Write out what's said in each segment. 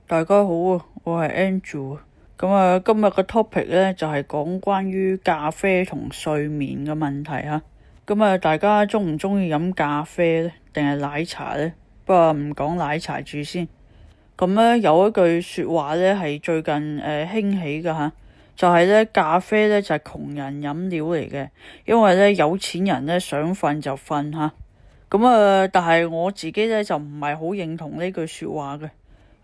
大家好啊，我係 Andrew。今日嘅 topic 咧就係講關於咖啡同睡眠嘅問題吓。大家鍾唔鍾意飲咖啡咧，定係奶茶咧？不過唔講奶茶住先。有一句說話咧係最近興起嘅吓，就係咧咖啡咧就係窮人飲料嚟嘅，因為咧有錢人咧想瞓就瞓吓。但係我自己咧就唔係好認同呢句說話嘅。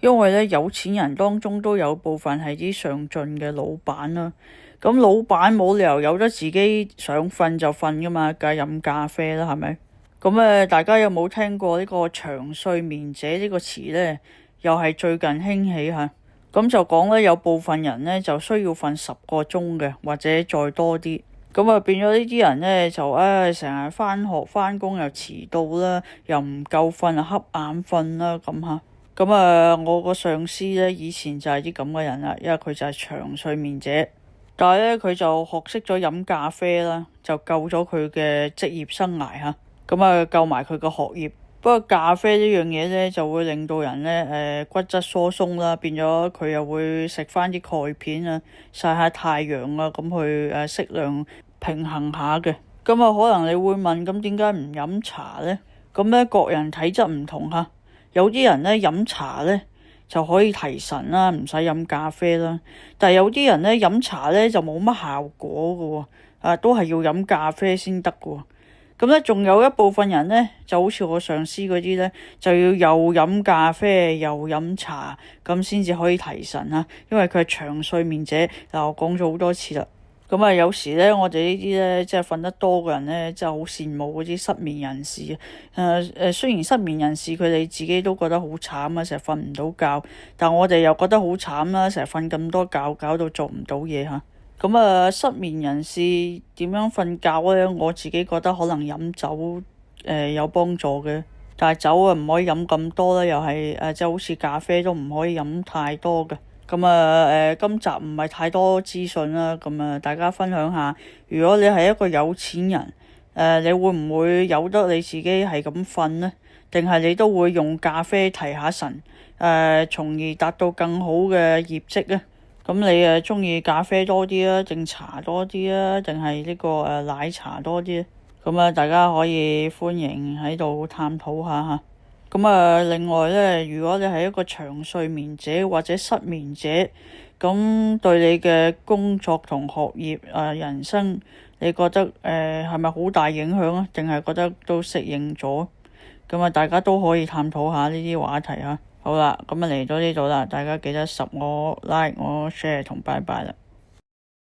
因為咧有錢人當中都有部分係啲上進嘅老闆啦，咁老闆冇理由有得自己想瞓就瞓噶嘛，梗係飲咖啡啦，係咪？大家有冇聽過呢個長睡眠者呢個詞呢？又係最近興起吓，就講咧有部分人呢就需要瞓10個鐘嘅，或者再多啲，變咗呢啲人呢，就成日返學返工又遲到啦，又唔夠瞓啊，瞌眼瞓啦咁吓。我個上司咧以前就係啲咁嘅人啦，因為佢就係長睡眠者，但係咧佢就學識咗飲咖啡啦，就救咗佢嘅職業生涯吓，救埋佢嘅學業。不過咖啡呢樣嘢咧就會令到人咧骨質疏鬆啦，變咗佢又會食翻啲鈣片啊，曬下太陽啊，咁去適量平衡下嘅。可能你會問，咁點解唔飲茶咧？各人體質唔同吓。有啲人咧飲茶咧就可以提神啦，唔使飲咖啡啦。但係有啲人咧飲茶咧就冇乜效果嘅喎，都係要飲咖啡先得嘅喎。仲有一部分人咧就好似我上司嗰啲咧，就要又飲咖啡又飲茶，咁先至可以提神啊。因為佢係長睡眠者，嗱我講咗好多次啦。有時咧，我哋呢啲咧，即係瞓得多嘅人咧，真係好羨慕嗰啲失眠人士。雖然失眠人士佢哋自己都覺得好慘啊，成日瞓唔到覺，但我哋又覺得好慘啦，成日瞓咁多覺，搞到做唔到嘢吓。失眠人士點樣瞓覺咧？我自己覺得可能飲酒有幫助嘅，但係酒唔可以飲咁多啦，又係即係好似咖啡都唔可以飲太多嘅。今集唔係太多資訊啦，大家分享下，如果你係一個有錢人，你會唔會由得你自己係咁瞓呢？定係你都會用咖啡提下神，從而達到更好嘅業績呢？你中意咖啡多啲啊，定茶多啲啊，定係呢個奶茶多啲呢？大家可以歡迎喺度探討下吓。另外咧，如果你係一個長睡眠者或者失眠者，咁對你嘅工作同學業人生，你覺得係咪好大影響啊？定係覺得都適應咗？大家都可以探討下呢啲話題吓。好啦，嚟到呢度啦，大家記得我 like 我 share 同拜拜啦。